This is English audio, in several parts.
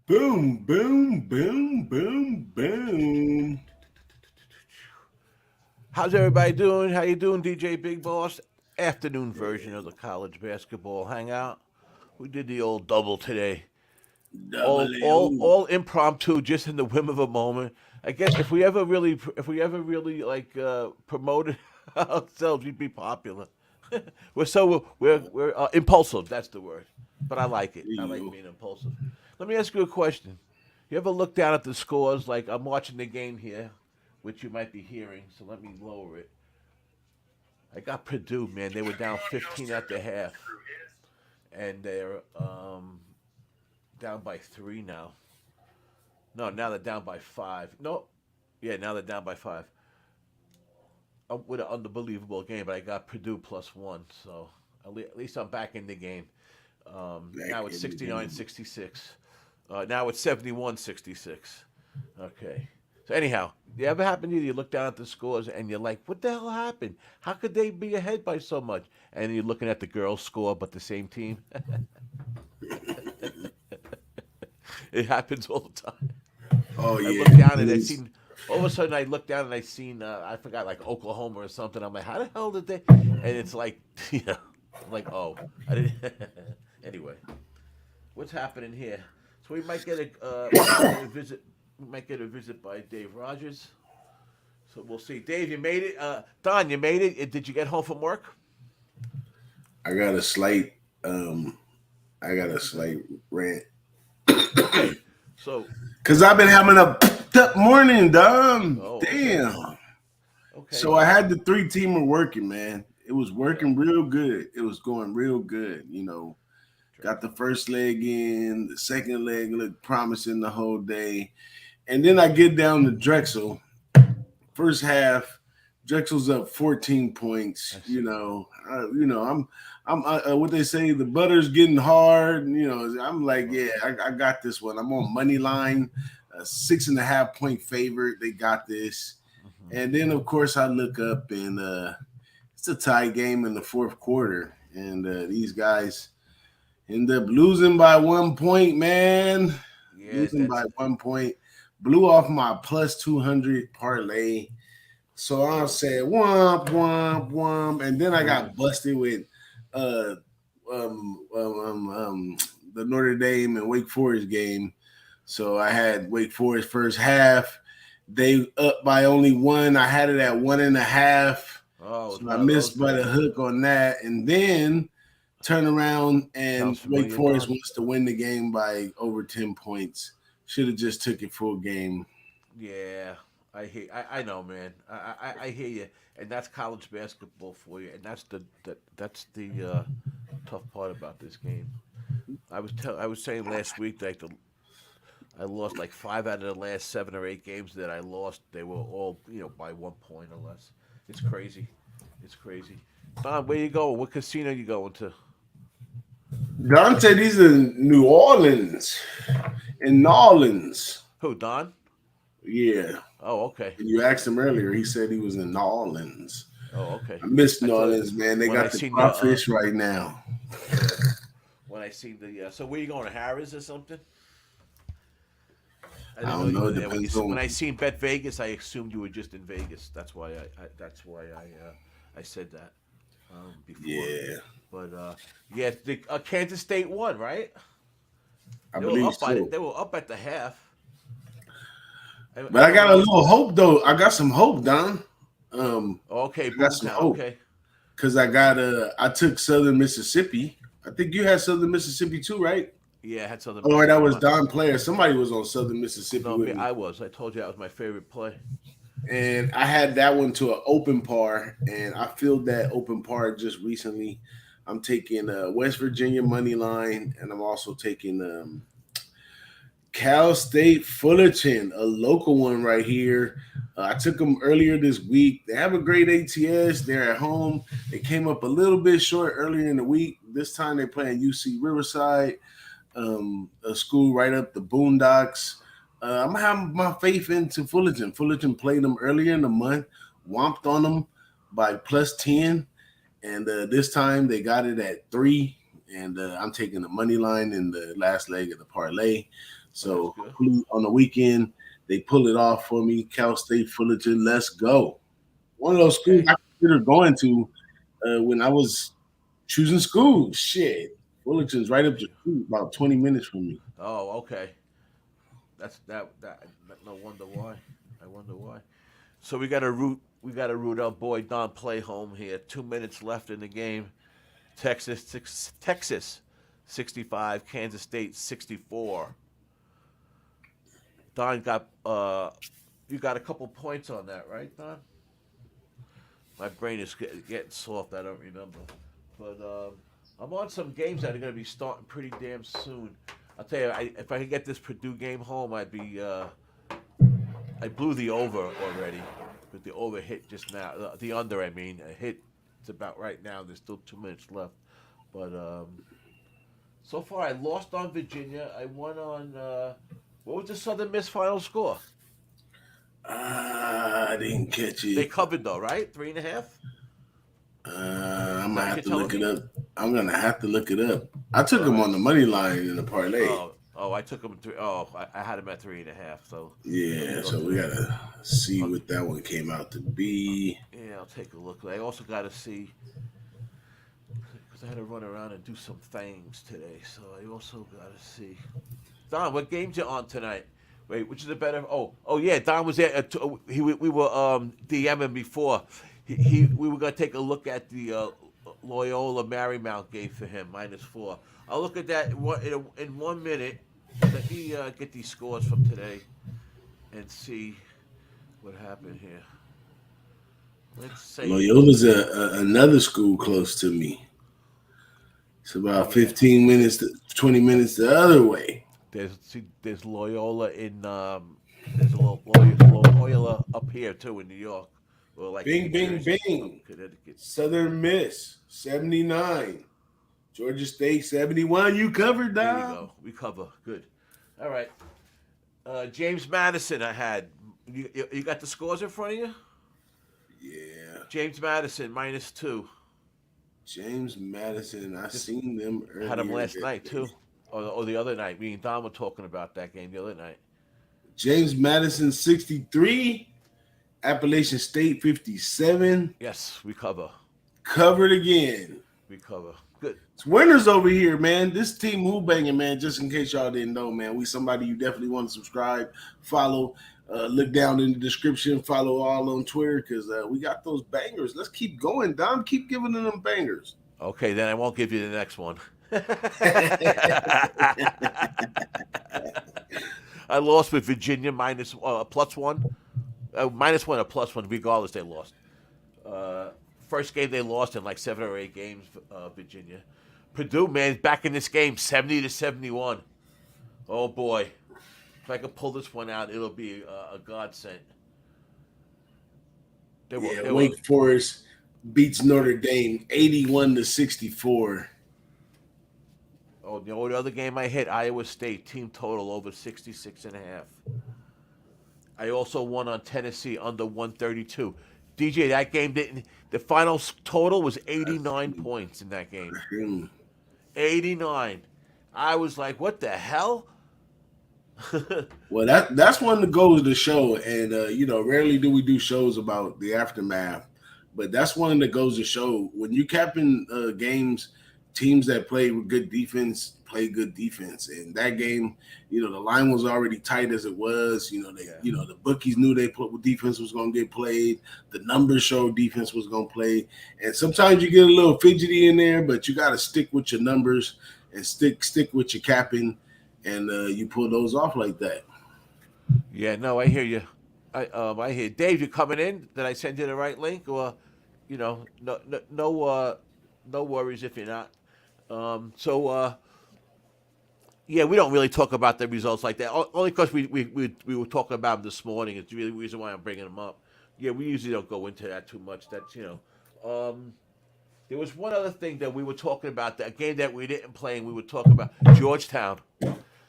Boom, boom, boom, boom, boom. How's everybody doing? How you doing, DJ Big Boss? Afternoon version of the college basketball hangout. We did the old double today. Double All O. all all impromptu, just in the whim of a moment. I guess if we ever really like promoted ourselves, we'd be popular. We're impulsive. That's the word. But I like it. I like Yo. being impulsive. Let me ask you a question. You ever look down at the scores? Like I'm watching the game here, which you might be hearing. So let me lower it. I got Purdue, man. They were down 15 at the half, and they're down by three now. No, now they're down by five. No, yeah, now they're down by five. With an unbelievable game, but I got Purdue plus one, so at least I'm back in the game. Back Now it's in the game. 69-66. Now it's 71-66. Okay. So anyhow, you ever happen to you? You look down at the scores and you're like, "What the hell happened? How could they be ahead by so much?" And you're looking at the girls' score, but the same team. It happens all the time. Oh I yeah. look down and I This- seen. All of a sudden, I look down and I seen. I forgot like Oklahoma or something. I'm like, "How the hell did they?" And it's like, yeah, I'm like, "Oh, I didn't." Anyway, what's happening here? So we might get a visit. We might get a visit by Dave Rogers. So we'll see. Dave, you made it. Don, you made it. Did you get home from work? I got a slight um I got a slight rant. Okay. So, Cause I've been having a up morning, Dom. oh, okay, Damn. okay, So I had the three teamer working, man. It was yeah, working real good. It was going real good. Drake. Got the first leg in, the second leg looked promising the whole day. And then I get down to Drexel. First half, Drexel's up 14 points. I see. I'm what they say, the butter's getting hard. I'm like, Well, yeah, I got this one. I'm on money line, 6.5 point favorite. They got this. mhm. And then of course I look up and it's a tie game in the fourth quarter, and these guys end up losing by 1 point, man. Yeah, Losing by that's 1 point. Blew off my plus 200 parlay. So I oh, said womp womp womp, and then I mm, got busted with uh the Notre Dame and Wake Forest game. So I had Wake Forest first half. They up by only one. I had it at 1.5. oh, it was So I one of those missed by the bad hook on that. And then turn around and sounds Wake familiar, Forest Don. wants to win the game by over 10 points. Should have just took it full game. Yeah, I know, man. I hear you, and that's college basketball for you, and that's the tough part about this game. I was saying last week that I lost like five out of the last 7 or 8 games that I lost. They were all by 1 point or less. It's crazy. It's crazy. Don, where you going? What casino you going to? Dante, these are New Orleans. In New Orleans. Who, Don? Yeah. Oh, okay. You asked him earlier. He said he was in New Orleans. Oh, okay. I miss I New thought Orleans, man. They when I got the seen the crawfish right now. yeah, when I seen the so where you going to Harris or something? I I didn't know don't you know. were It there. depends When on. I seen Bet Vegas, I assumed you were just in Vegas. That's why I said that before. Yeah, But yeah, the Kansas State won, right? I believe so. They were up at the half. But I I know got when a I was little hope though. I got some hope, Don. okay, I got some Boomtown. hope Okay, because I took Southern Mississippi. I think you had Southern Mississippi too, right? yeah, I had Southern Or that Mississippi. was Don Player. Somebody was on Southern Mississippi No, with me, me. I was. I told you that was my favorite play. And I had that one to an open par, and I filled that open par just recently. I'm taking West Virginia money line, and I'm also taking Cal State Fullerton, a local one right here. I took them earlier this week. They have a great ATS. They're at home. They came up a little bit short earlier in the week. This time they're playing UC Riverside, a school right up the boondocks. I'm gonna have my faith into Fullerton. Fullerton played them earlier in the month, whomped on them by plus 10, and this time they got it at 3. And I'm taking the money line in the last leg of the parlay. Oh, that's So good. hopefully on the weekend they pull it off for me. Cal State Fullerton, let's go. One of those schools Okay. I considered going to when I was choosing school. Shit, Fullerton's right up the street, about 20 minutes from me. Oh, okay. That's that. No wonder why. I wonder why. So we got to root our boy Don Play home here. 2 minutes left in the game. Texas 65, Kansas State 64. Don got you got a couple points on that, right, Don? My brain is getting soft. I don't remember, but I'm on some games that are going to be starting pretty damn soon. I'll tell you, if I could get this Purdue game home, I'd be. I blew the over already, but the over hit just now. The under, I mean, hit. It's about right now. There's still 2 minutes left, but so far I lost on Virginia. I won on what was the Southern Miss final score? I didn't catch They it. covered though, right? 3.5. I'm Is that gonna what have you're to telling look it me? up. I'm gonna have to look it up. I took All him right. on the money line in the parlay. Oh, I took them three. Oh, I had them at 3.5. So let me Yeah, go so to we the. gotta see I'll, what that one came out to be. yeah, I'll take a look. I also got to see because I had to run around and do some things today. So I also got to see. Don, what games you on tonight? Wait, which is the better? Oh yeah, Don was there. We were DMing before. We were gonna take a look at the Loyola Marymount game for him -4. I'll look at that in 1 minute. Let me get these scores from today and see what happened here. Let's say Loyola's another school close to me. It's about yeah. 15 minutes, 20 minutes the other way. There's Loyola in there's a Loyola up here too in New York, or like New Bing, bing, Jersey, some bing. Connecticut. Southern Miss, 79. Georgia State, 71. You covered, There you Dom. go. We cover. Good. All right. James Madison, I had. You got the scores in front of you? Yeah. James Madison -2. James Madison, I Just seen them had him earlier last that night day. too, or the other night. Me and Don were talking about that game the other night. James Madison, 63. Appalachian State, 57. Yes, we cover. Covered again. We cover. Good. It's winners over here, man. This team Who-Bangin, man, just in case y'all didn't know, man, we somebody you definitely want to subscribe, follow, look down in the description, follow all on Twitter because we got those bangers. Let's keep going, Dom. Keep giving them bangers. Okay, then I won't give you the next one. I lost with Virginia minus +1, -1 or +1, regardless they lost. Uh, First game they lost in like 7 or 8 games. Virginia, Purdue, man, back in this game, 70-71. Oh boy, if I could pull this one out, it'll be a godsend. They were, Yeah, they were. Wake Forest beats Notre Dame 81-64. Oh, you know the other game I hit? Iowa State team total over 66.5. I also won on Tennessee under 132. DJ, that game didn't. The final total was 89 points in that game. 89. I was like, what the hell? Well, that's one that goes to show, and rarely do we do shows about the aftermath, but that's one that goes to show when you capping games, teams that play with good defense play good defense. And that game, the line was already tight as it was. The bookies knew defense was going to get played. The numbers showed defense was going to play, and sometimes you get a little fidgety in there, but you got to stick with your numbers and stick with your capping. And you pull those off like that. Yeah, no, I hear you. I hear Dave. You coming in? Did I send you the right link? Or, no worries if you're not. Yeah, we don't really talk about the results like that. Only because we were talking about them this morning. It's really the reason why I'm bringing them up. Yeah, we usually don't go into that too much. There was one other thing that we were talking about. That game that we didn't play, and we were talking about Georgetown.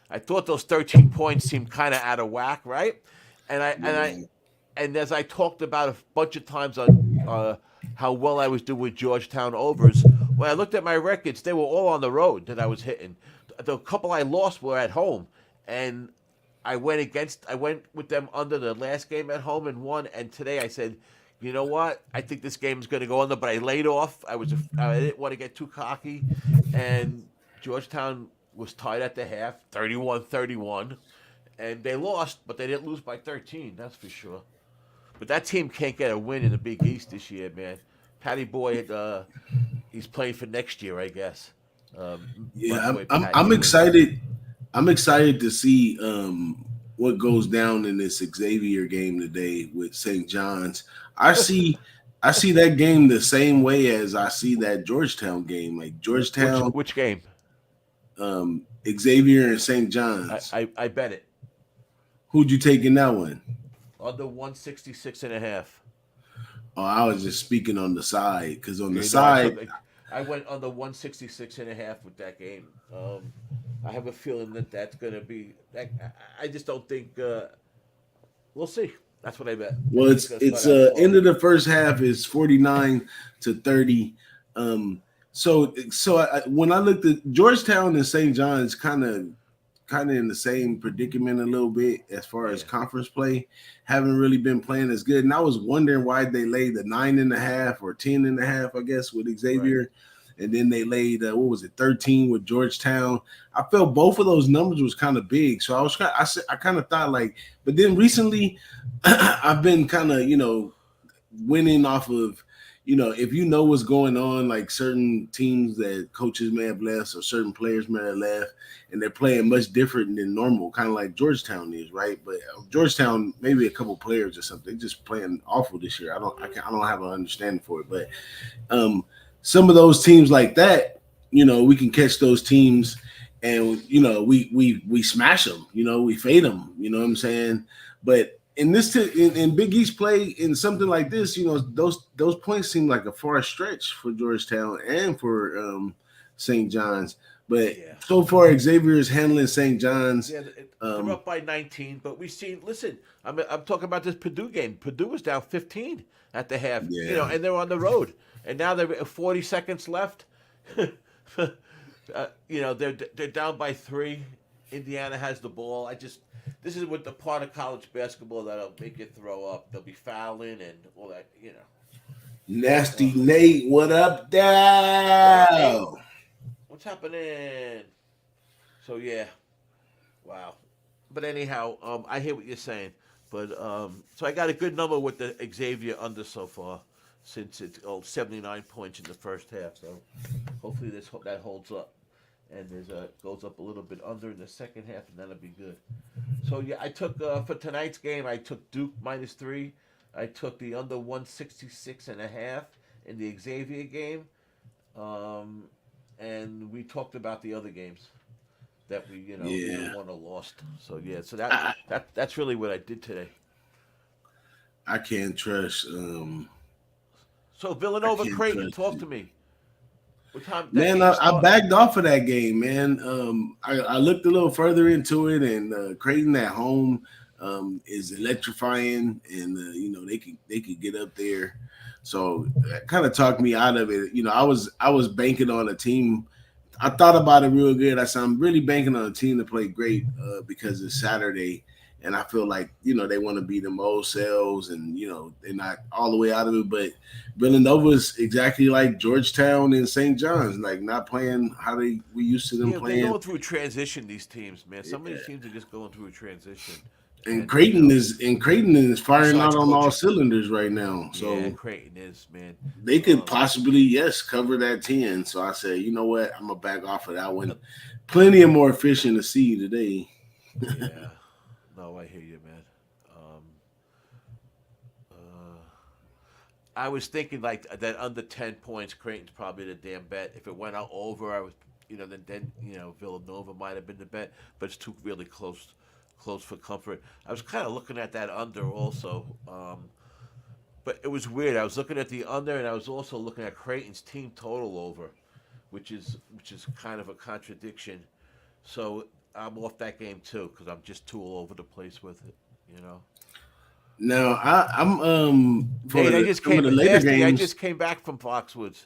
I thought those 13 points seemed kind of out of whack, right? And as I talked about a bunch of times on how well I was doing with Georgetown overs, when I looked at my records, they were all on the road that I was hitting. The couple I lost were at home, and I went with them under the last game at home and won. And today I said, you know what? I think this game is going to go under, but I laid off. I didn't want to get too cocky, and Georgetown was tied at the half, 31-31, and they lost, but they didn't lose by 13. That's for sure. But that team can't get a win in the Big East this year, man. Patty Boy, he's playing for next year, I guess. My Yeah, boy I'm Patty. excited. I'm excited to see what goes down in this Xavier game today with St. John's. I see I see that game the same way as I see that Georgetown game. Like Georgetown, Which game? Xavier and St. I, John's. I, I bet it. Who'd you take in that one? Under 166 and a half. Oh, I was just speaking on the side because on the You know, I took side, I went under 166 and a half with that game. I have a feeling that that's going to be. I just don't think. We'll see. That's what I bet. I well, think it's going to it's start out end slow. of the first half is 49-30. When I looked at Georgetown and St. John's, kind of in the same predicament a little bit as far as Yeah. conference play. Haven't really been playing as good. And I was wondering why they laid the 9.5 or 10.5, I guess, with Right. Xavier. And then they laid 13 with Georgetown. I felt both of those numbers was kind of big. So I kind of thought like, but then recently I've been kind of, winning off of, if you know what's going on, like certain teams that coaches may have left or certain players may have left, and they're playing much different than normal, kind of like Georgetown is, right? But Georgetown, maybe a couple players or something, they're just playing awful this year. I don't have an understanding for it, but some of those teams like that, we can catch those teams, and we smash them, we fade them. You know what I'm saying? But in Big East play in something like this, those points seem like a far stretch for Georgetown and for St. John's. But Yeah. so far, Xavier is handling St. John's. Yeah, they're up by 19, but we've seen. Listen, I'm talking about this Purdue game. Purdue was down 15 at the half, Yeah, and they're on the road, and now they're 40 seconds left. They're down by 3. Indiana has the ball. This is what the part of college basketball that'll make you throw up. They'll be fouling and all that. Nasty Nate, what up, What up, Nate? Dow? What's happening? So yeah, wow. But anyhow, I hear what you're saying. But so I got a good number with the Xavier under so far, since it's 79 points in the first half. So hopefully that holds up, and goes up a little bit under in the second half, and that'll be good. So yeah, I took for tonight's game. I took Duke -3. I took the under 166 and a half in the Xavier game, and we talked about the other games that we either Yeah, won or lost. So yeah, so I, that's really what I did today. I can't trust. So I Villanova can't Creighton, trust talk it. to me. What time that Man, game I start? backed off of that game, man. I looked a little further into it, and Creighton at home is electrifying, and they could get up there. So that kind of talked me out of it. I was banking on a team. I thought about it real good. I said I'm really banking on a team to play great because it's Saturday, and I feel like they want to be them old selves, and they're not all the way out of it. But Villanova's exactly like Georgetown and St. John's, like not playing how we used to them Yeah, they're playing. going through a transition. These teams, man. Some of Yeah. these teams are just going through a transition, And and Creighton is firing besides out on all coaching, cylinders right now. yeah, So Creighton is man. they could Um, possibly, yes, cover that 10. So I said, you know what? I'm gonna back off of that one. Plenty of more fish in the sea today. yeah, no, I hear you, man. Um, uh, I was thinking like that under 10 points, Creighton's probably the damn bet. If it went out over, I was, then Villanova might have been the bet, but it's too really close for comfort. I was kind of looking at that under also, but it was weird. I was looking at the under, and I was also looking at Creighton's team total over, which is kind of a contradiction. So I'm off that game too because I'm just too all over the place with it. You know. Now I'm for Nate, some of the later Nasty. I games. just came back from Foxwoods.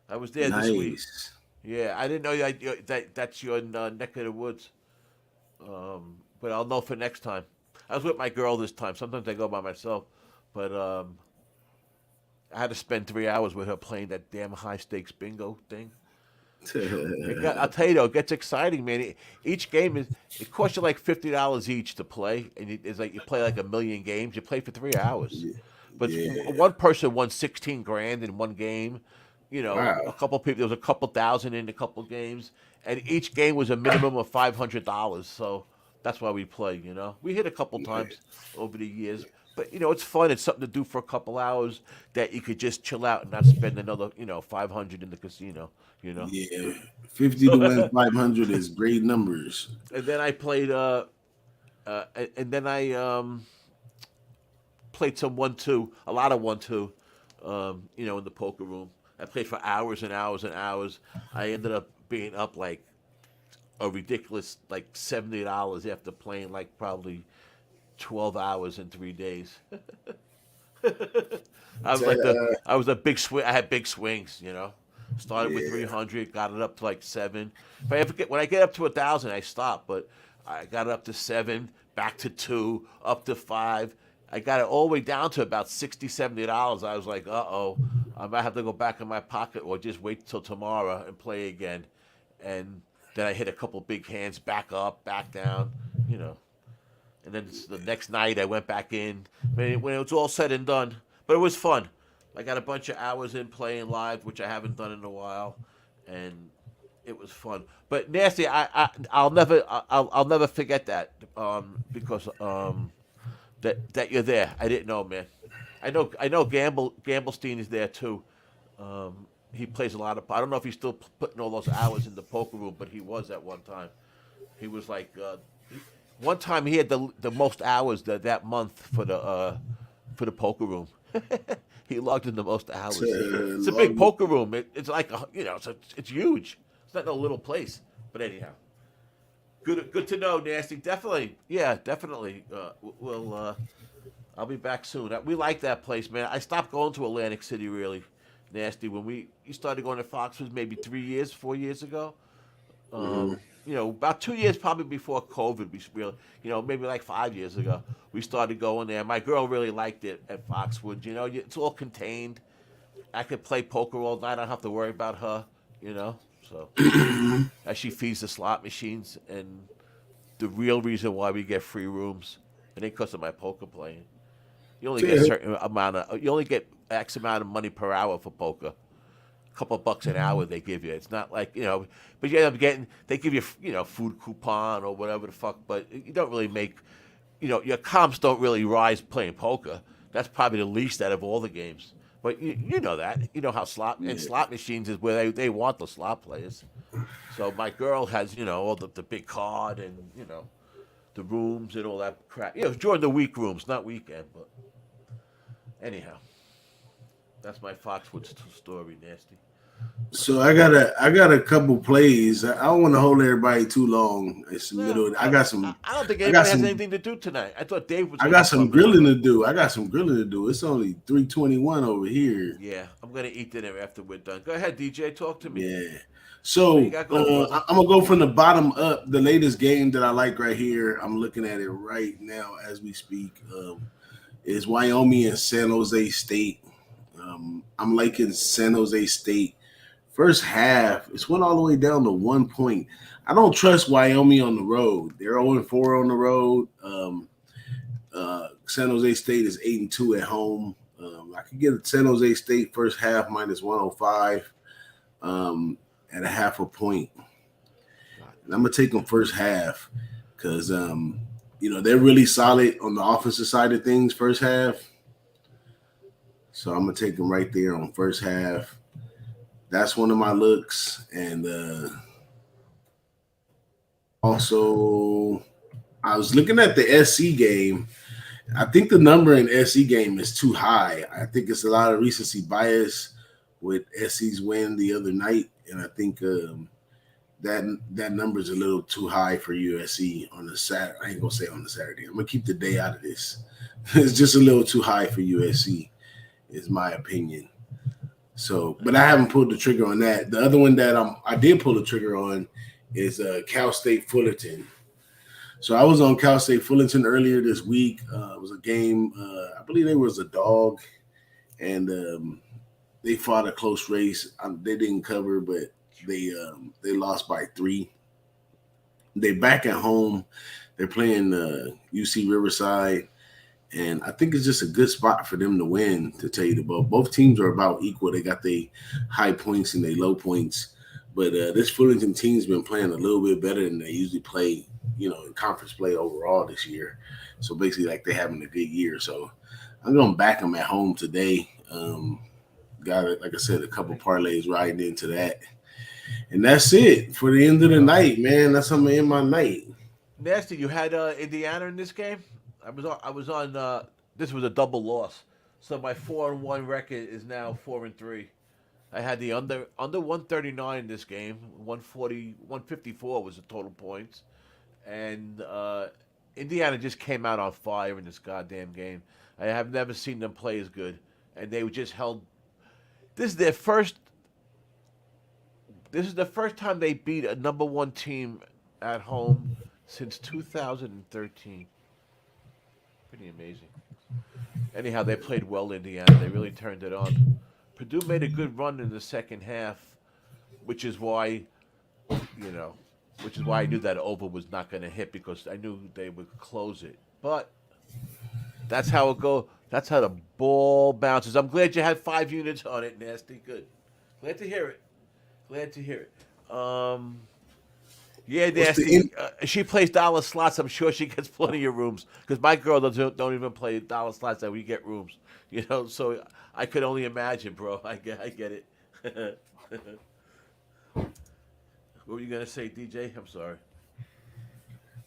I was there this week. Nice. Yeah, I didn't know that that's your neck of the woods. But I'll know for next time. I was with my girl this time. Sometimes I go by myself, but I had to spend 3 hours with her playing that damn high stakes bingo thing. I'll tell you though, it gets exciting, man. Each game it costs you like $50 each to play, and it's like you play like a million games. You play for 3 hours, but Yeah. one person won 16 grand in one game. A Wow. couple people. There was a couple thousand in a couple games, and each game was a minimum of $500. So that's why we play. We hit a couple times over the years, but it's fun. It's something to do for a couple hours that you could just chill out and not spend another 500 in the casino. You know. Yeah. 50 to win 500 is great numbers. And then I played. And then I played some 1-2, a lot of 1-2. In the poker room. I played for hours and hours and hours. I ended up being up like a ridiculous like $70 after playing like probably 12 hours in 3 days. I was a big swing. I had big swings. Started with Yeah. 300, got it up to like 7. If I ever when I get up to 1,000, I stop. But I got it up to 7, back to 2, up to 5. I got it all the way down to about $60, $70. I was like, uh-oh, I might have to go back in my pocket or just wait till tomorrow and play again. And then I hit a couple big hands, back up, back down. And then the next night I went back in when it was all said and done. But it was fun. I got a bunch of hours in playing live, which I haven't done in a while, and it was fun. But nasty, I'll never forget that because that you're there. I didn't know, man. I know Gamblestein is there too. He plays a lot of. I don't know if he's still putting all those hours in the poker room, but he was at one time. He was like one time he had the most hours that month for the poker room. He logged in the most hours. It's a big poker room. It's like it's huge. It's not no little place. But anyhow, good to know, Nasty. Definitely, yeah, definitely. I'll be back soon. We like that place, man. I stopped going to Atlantic City really, Nasty. When you started going to Fox was maybe 3 years, 4 years ago. About 2 years probably before COVID. We really, maybe like 5 years ago, we started going there. My girl really liked it at Foxwoods. It's all contained. I could play poker all night. I don't have to worry about her. So as she feeds the slot machines, and the real reason why we get free rooms, it ain't because of my poker playing. You only get a certain amount of. You only get X amount of money per hour for poker. Couple bucks an hour they give you. It's not like but you end up getting they give you food coupon or whatever the fuck. But you don't really make your comps don't really rise playing poker. That's probably the least out of all the games. But you know that how slot machines is where they want the slot players. So my girl has all the big card and the rooms and all that crap. During the week rooms, not weekend. But anyhow, that's my Foxwoods story, Nasty. So I got a couple plays. I don't want to hold everybody too long. It's the No, middle. I got some. I don't think I got anybody has some. anything to do tonight. I thought Dave was I going got to some come in. grilling to do. It's only 3:21 over here. Yeah, I'm going to eat dinner after we're done. Go ahead, DJ. Talk to me. Yeah. What you So got going, brother? I'm gonna go from the bottom up. The latest game that I like right here. I'm looking at it right now as we speak. Is Wyoming and San Jose State. I'm liking San Jose State. First half, it's went all the way down to 1 point. I don't trust Wyoming on the road. They're 0-4 on the road. San Jose State is 8-2 at home. I could get San Jose State first half minus 105 at a half a point. And I'm gonna take them first half because they're really solid on the offensive side of things first half. So I'm gonna take them right there on first half. That's one of my looks. And also, I was looking at the SC game. I think the number in SC game is too high. I think it's a lot of recency bias with SC's win the other night. And I think that number is a little too high for USC on the Saturday. I ain't going to say on the Saturday. I'm going to keep the day out of this. It's just a little too high for USC, is my opinion. So, but I haven't pulled the trigger on that. The other one that I did pull the trigger on is Cal State Fullerton. So I was on Cal State Fullerton earlier this week. It was a game. I believe there was a dog, and they fought a close race. They didn't cover, but they lost by 3. They back at home. They're playing UC Riverside, and I think it's just a good spot for them to win. To tell you the both teams are about equal. They got their high points and their low points, but this Fullerton team's been playing a little bit better than they usually play. In conference play overall this year. So basically, like they're having a good year. So I'm gonna back them at home today. Got it, like I said, a couple parlays riding into that. And that's it for the end of the night, man. That's how I'm gonna end my night. Nasty, you had Indiana in this game. I was on. This was a double loss, so my 4-1 record is now 4-3. I had the under 139 in this game. 140, 154 was the total points, and Indiana just came out on fire in this goddamn game. I have never seen them play as good, and they just held. This is their first. This is the first time they beat a number one team at home since 2013. Pretty amazing. Anyhow, they played well, Indiana. They really turned it on. Purdue made a good run in the second half, which is why, I knew that over was not going to hit because I knew they would close it. But that's how it goes. That's how the ball bounces. I'm glad you had 5 units on it, Nasty. Good. Glad to hear it. Glad to hear it. Yeah, Nasty. She plays dollar slots. I'm sure she gets plenty of rooms because my girl don't even play dollar slots that we get rooms. So I could only imagine, bro. I get it. What were you gonna say, DJ? I'm sorry.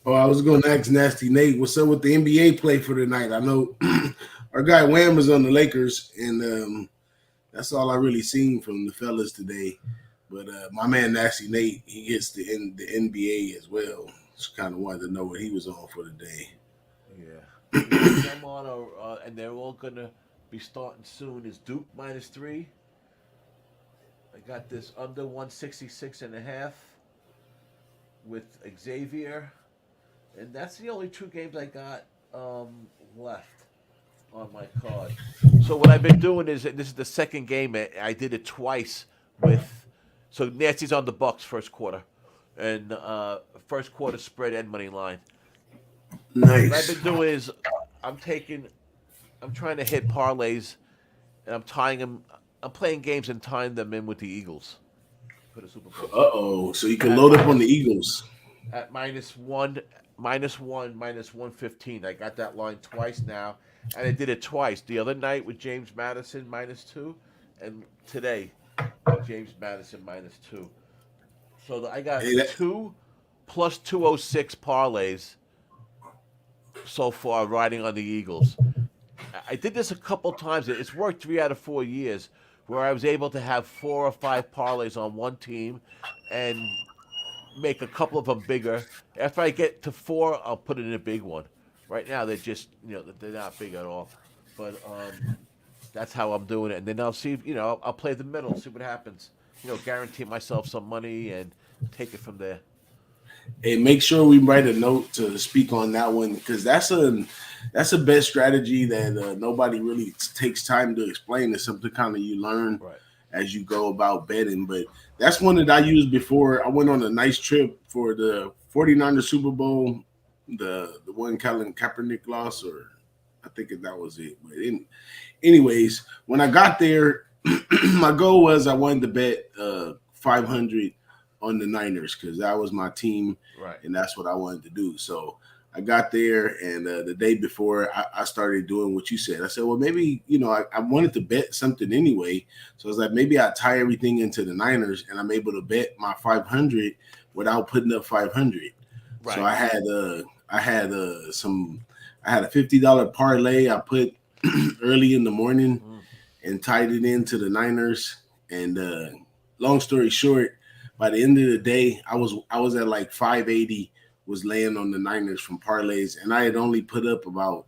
Oh, I was going to ask Nasty Nate, what's up with the NBA play for tonight? I know our guy Wham was on the Lakers, and that's all I really seen from the fellas today. But my man Nasty Nate, he gets the NBA as well. Just kind of wanted to know what he was on for the day. Yeah. I'm on, and they're all gonna be starting soon. Is Duke -3? I got this under 166.5 with Xavier, and that's the only 2 games I got left on my card. So what I've been doing is, this is the second game. I did it twice with. So Nasty's on the Bucks first quarter, and first quarter spread and money line. Nice. What I've been doing is I'm trying to hit parlays, and I'm tying them. I'm playing games and tying them in with the Eagles for the Super Bowl. So you can load up on the Eagles at -1, -115. I got that line twice now, and I did it twice. The other night with James Madison -2, and today with James Madison -2. So I got 2 plus 206 parlays so far riding on the Eagles. I did this a couple times. It's worked 3 out of 4 years where I was able to have 4 or 5 parlays on one team and make a couple of them bigger. After I get to 4, I'll put it in a big one. Right now, they're just, they're not big at all. But that's how I'm doing it. And then I'll see, I'll play the middle, see what happens. Guarantee myself some money and take it from there. Hey, make sure we write a note to speak on that one because that's a best strategy that nobody really takes time to explain. It's something kind of you learn as you go about betting. But that's one that I used before. I went on a nice trip for the 49ers Super Bowl, the one Colin Kaepernick lost, or I think that was it. But anyways, when I got there, my goal was I wanted to bet 500 on the Niners because that was my team, and that's what I wanted to do. So I got there, and the day before, I started doing what you said. I said, well, maybe, I wanted to bet something anyway. So I was like, maybe I tie everything into the Niners, and I'm able to bet my 500 without putting up 500. Right. So I had a $50 parlay I put early in the morning and tied it into the Niners. And long story short, by the end of the day, I was at like 580, was laying on the Niners from parlays, and I had only put up about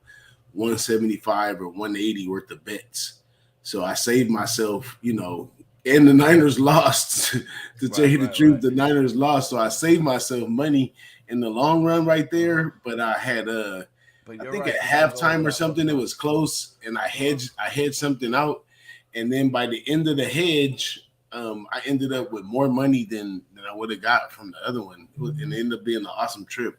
175 or 180 worth of bets. So I saved myself, and the Niners lost. To tell Right, you the right, truth, right. the Niners lost, so I saved myself money in the long run right Uh-huh. there. But I had But I you're think at right. You got to go over halftime or that something, it lookbook. was close, and Uh-huh. I hedged something out, and then by the end of the hedge, I ended up with more money than I would have got from the other one, and it ended up being an awesome trip.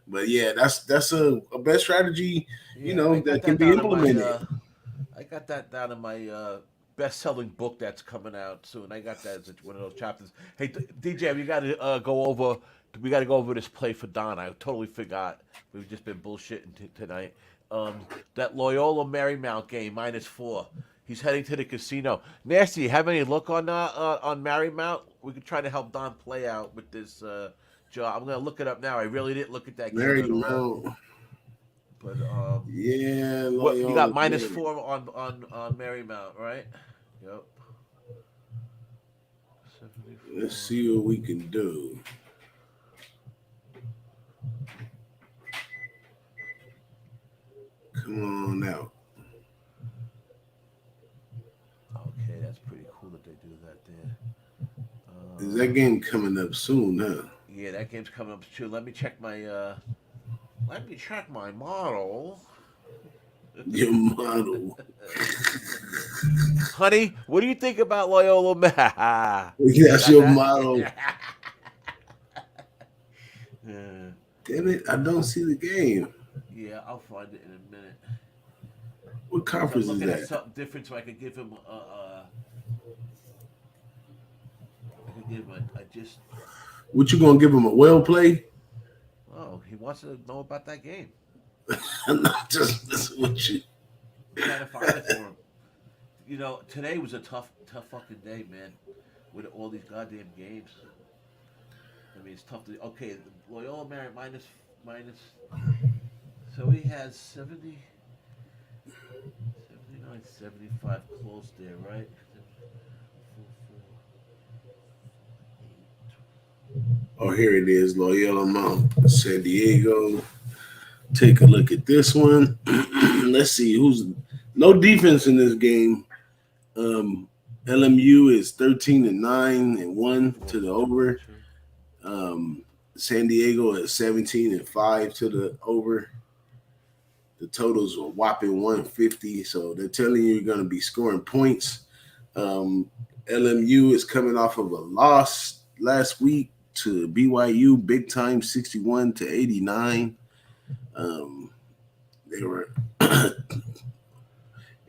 But yeah, that's a best strategy, Yeah, I got that can that be down in my implemented. I got that down in my best-selling book that's coming out soon. I got that as one of those chapters. Hey, DJ, we got to go over. We got to go over this play for Don. I totally forgot. We've just been bullshitting tonight. That Loyola Marymount game -4. He's heading to the casino. Nasty, you have any look on Marymount? We could try to help Don play out with this job. I'm gonna look it up now. I really didn't look at that game at all. Marymount, But yeah, what you got Loyola. -4 on Marymount, right? Yep. Let's 74. see what we can do. Come on out. Okay, that's pretty cool that they do that there. Is that game coming up soon, huh? Yeah, that game's coming up too. Let me check my model. Your model. Honey, what do you think about Loyola? You That's got your that? model. Yeah. Damn it, I don't see the game. Yeah, I'll find it in a minute. What Because I'm conference is looking at that? something different, so I could give him I just. What you gonna give him a well play? Oh, he wants to know about that game. I'm not just listen with you. I'm trying to find it for him. Today was a tough fucking day, man. With all these goddamn games. I mean, it's tough to. Okay, Loyola Marymount minus. So he has 70, 79, 75 close there, right? 4, 4, 8. Oh, here it is, Loyola Mount, San Diego. Take a look at this one. Let's see who's no defense in this game. Um, LMU is 13-9 and 1 to the over. 2. San Diego is 17-5 to the over. The totals are whopping 150, so they're telling you you're going to be scoring points. Um, LMU is coming off of a loss last week to BYU, big time, 61-89. They were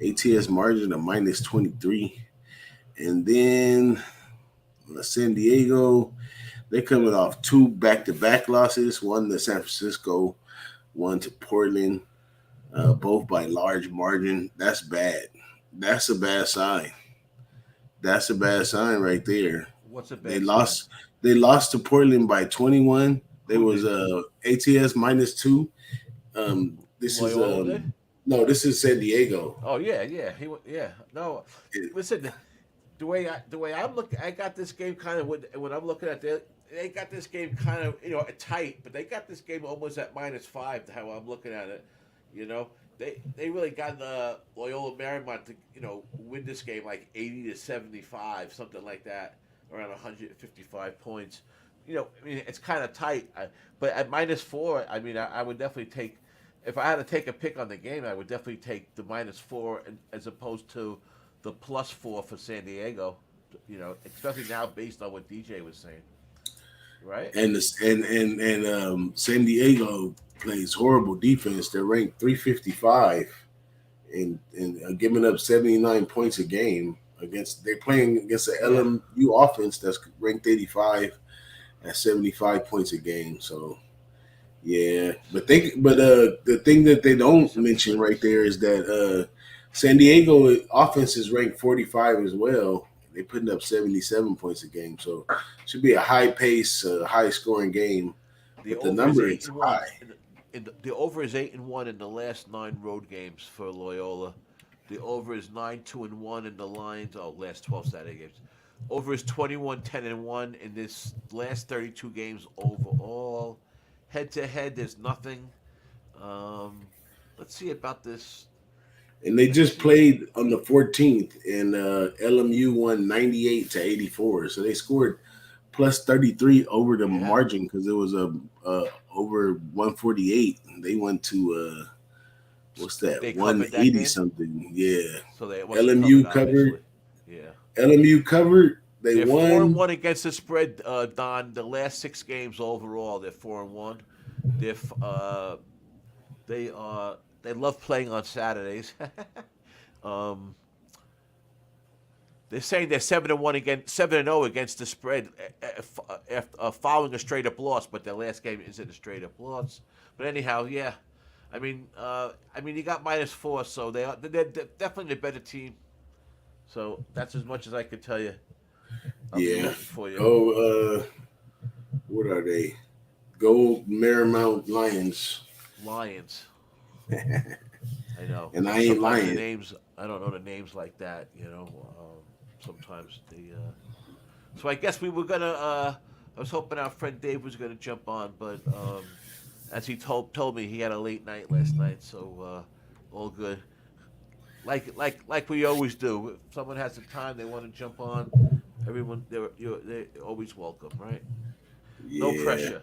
ATS margin of -23, and then San Diego, they're coming off 2 back-to-back losses, one to San Francisco, one to Portland, both by large margin. That's bad. That's a bad sign. That's a bad sign right there. What's a They bad sign? lost. They lost to Portland by 21. There Who was did? ATS -2. This is Loyola did? no, this is San Diego. Oh yeah, yeah. Yeah. No, It- listen. The way I'm looking, I got this game kind of when I'm looking at they got this game kind of tight, but they got this game almost at -5. How I'm looking at it, you know, they really got the Loyola Marymount to win this game like 80-75, something like that, around 155 points. I mean, it's kind of tight, but at -4, I mean, I would definitely take. If I had to take a pick on the game, I would definitely take the -4 as opposed to the +4 for San Diego. Especially now based on what DJ was saying, right? and this and San Diego plays horrible defense. They're ranked 355 and giving up 79 points a game against. They're playing against the Yeah. LMU offense that's ranked 85 at 75 points a game. So yeah, the thing that they Give me don't some mention right trends. there is that San Diego offense is ranked 45 as well. They're putting up 77 points a game, so it should be a high pace, high scoring game. The But the over is number eight is and one. high. The over is 8-1 in the last 9 road games for Loyola. The over is 9-2-1 in the lines. Oh, last 12 Saturday games. Over is 21-10-1 in this last 32 games overall. Head to head, there's nothing. Um, let's see about this. And they Let me just see here. played on the 14th, and LMU won 98-84. So they scored plus 33 over the Yeah, margin because it was a over 148. They went to what's that, they covered that 180 game, something. Yeah, so they must have LMU covered, obviously. covered. Yeah, LMU covered. They they're four and won. one against the spread. Don, the last 6 games overall, they're 4-1. They're they love playing on Saturdays. um, they're saying they're 7-1 against 7-0 against the spread after following a straight up loss, but their last game isn't a straight up loss. But anyhow, yeah, I mean, you got -4, so they're definitely the better team. So that's as much as I could tell you. I'll be Yeah. rooting for you, Oh, what are they? Go Marymount Lions. Lions. I know. And I ain't Sometimes the lying. names I don't know the names like that. Sometimes they. So I guess we were gonna. I was hoping our friend Dave was gonna jump on, but as he told me, he had a late night last night, so all good. Like we always do. If someone has the time, they want to jump on. Everyone, they're always welcome, right? No Yeah. pressure.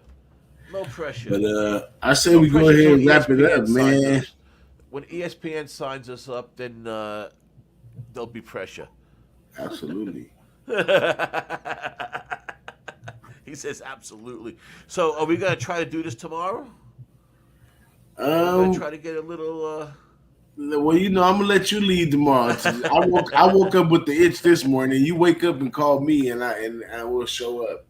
No pressure. But I say No we go pressure ahead till and wrap it ESPN up, signs man. us. When ESPN signs us up, then there'll be pressure. Absolutely. He says absolutely. So are we gonna try to do this tomorrow? We're gonna Um, try to get a little. well, I'm gonna let you lead tomorrow. I woke up with the itch this morning. You wake up and call me, and I will show up.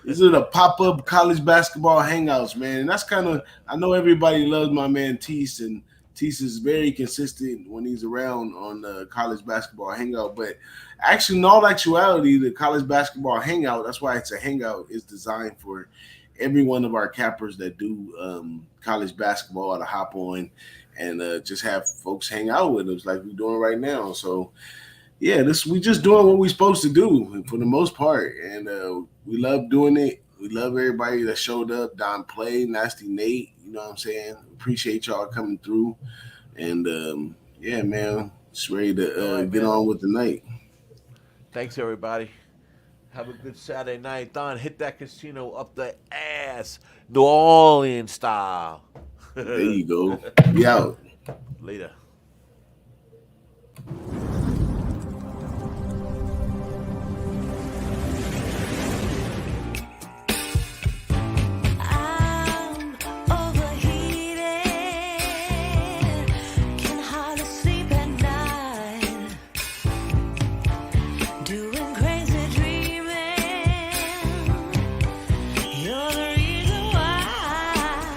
These are the pop up college basketball hangouts, man. And that's kind of, I know everybody loves my man Tease, and Tease is very consistent when he's around on the college basketball hangout. But actually, in all actuality, the college basketball hangout, that's why it's a hangout, is designed for every one of our cappers that do college basketball to hop on and just have folks hang out with us like we're doing right now. So yeah, this we just doing what we're supposed to do for the most part, and we love doing it. We love everybody that showed up. Don Play, Nasty Nate, you know what I'm saying. Appreciate y'all coming through, and yeah, man, just ready All to right, get man. on with the night. Thanks everybody. Have a good Saturday night. Don, hit that casino up the ass, New Orleans style. There you go. We out. Later.